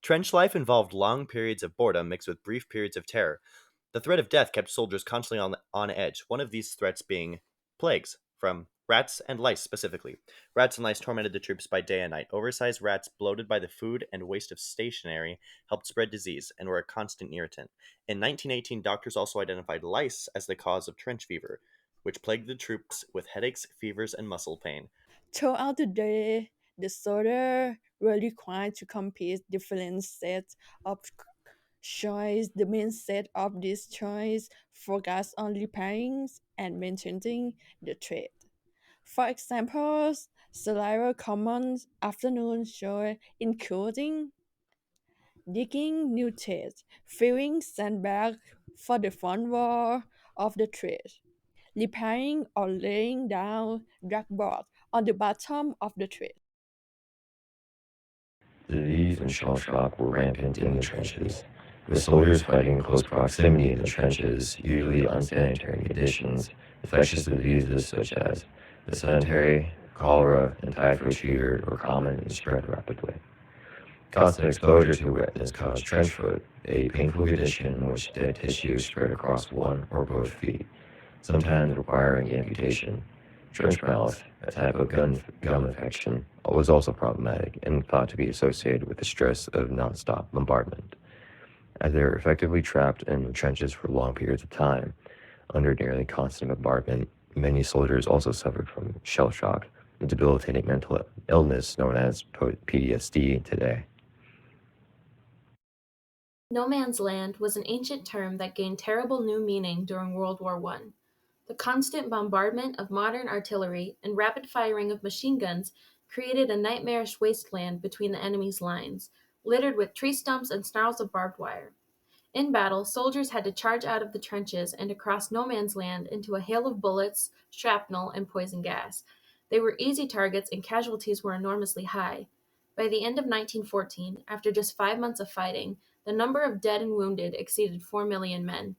Trench life involved long periods of boredom mixed with brief periods of terror. The threat of death kept soldiers constantly on edge, one of these threats being plagues, from rats and lice specifically. Rats and lice tormented the troops by day and night. Oversized rats, bloated by the food and waste of stationery, helped spread disease and were a constant irritant. In 1918, doctors also identified lice as the cause of trench fever, which plagued the troops with headaches, fevers, and muscle pain. Throughout the day, the soldiers were required to complete different sets of chores. The main set of these chores focused on repairing and maintaining the trade. For example, several common afternoon chores including digging new teeth, filling sandbags for the front wall of the trench, repairing or laying down dragboard on the bottom of the trench. Disease and shell shock were rampant in the trenches, with soldiers fighting in close proximity in the trenches, usually unsanitary conditions. Infectious diseases such as dysentery, cholera, and typhoid fever were common and spread rapidly. Constant exposure to wetness caused trench foot, a painful condition in which dead tissue spread across one or both feet, sometimes requiring amputation. Trench mouth, a type of gum infection, was also problematic and thought to be associated with the stress of nonstop bombardment. As they were effectively trapped in the trenches for long periods of time, under nearly constant bombardment, many soldiers also suffered from shell shock, a debilitating mental illness known as PTSD today. No man's land was an ancient term that gained terrible new meaning during World War I. The constant bombardment of modern artillery and rapid firing of machine guns created a nightmarish wasteland between the enemy's lines, littered with tree stumps and snarls of barbed wire. In battle, soldiers had to charge out of the trenches and across no man's land into a hail of bullets, shrapnel, and poison gas. They were easy targets and casualties were enormously high. By the end of 1914, after just 5 months of fighting, the number of dead and wounded exceeded 4 million men.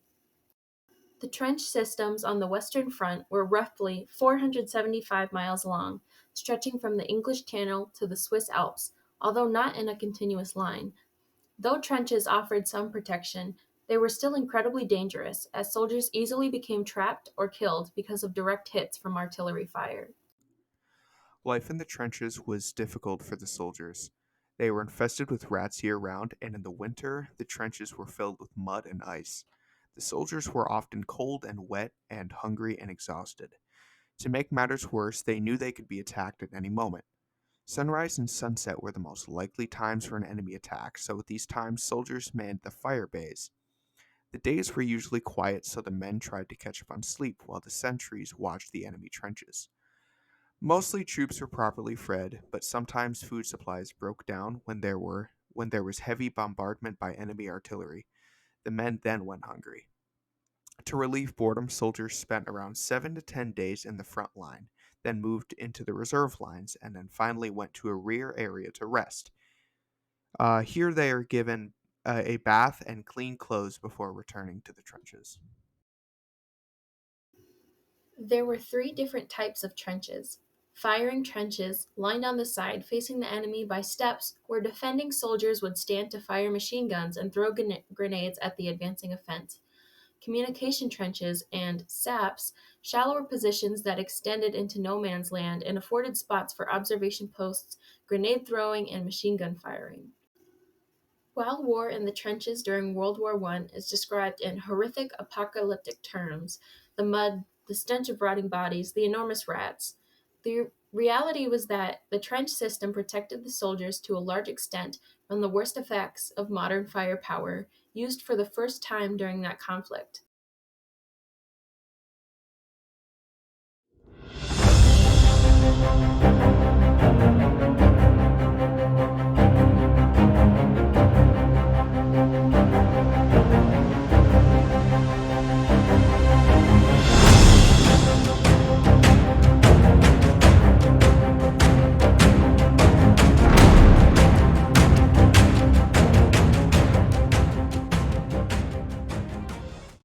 The trench systems on the Western Front were roughly 475 miles long, stretching from the English Channel to the Swiss Alps, although not in a continuous line. Though trenches offered some protection, they were still incredibly dangerous, as soldiers easily became trapped or killed because of direct hits from artillery fire. Life in the trenches was difficult for the soldiers. They were infested with rats year round, and in the winter, the trenches were filled with mud and ice. The soldiers were often cold and wet and hungry and exhausted. To make matters worse, they knew they could be attacked at any moment. Sunrise and sunset were the most likely times for an enemy attack, so at these times, soldiers manned the fire bays. The days were usually quiet, so the men tried to catch up on sleep while the sentries watched the enemy trenches. Mostly troops were properly fed, but sometimes food supplies broke down when there was heavy bombardment by enemy artillery. The men then went hungry. To relieve boredom, soldiers spent around 7 to 10 days in the front line, then moved into the reserve lines, and then finally went to a rear area to rest. Here they are given a bath and clean clothes before returning to the trenches. There were three different types of trenches. Firing trenches, lined on the side facing the enemy by steps, where defending soldiers would stand to fire machine guns and throw grenades at the advancing offense. Communication trenches and saps, shallower positions that extended into no man's land and afforded spots for observation posts, grenade throwing, and machine gun firing. Wild war in the trenches during World War I is described in horrific apocalyptic terms: the mud, the stench of rotting bodies, the enormous rats. The reality was that the trench system protected the soldiers to a large extent from the worst effects of modern firepower used for the first time during that conflict.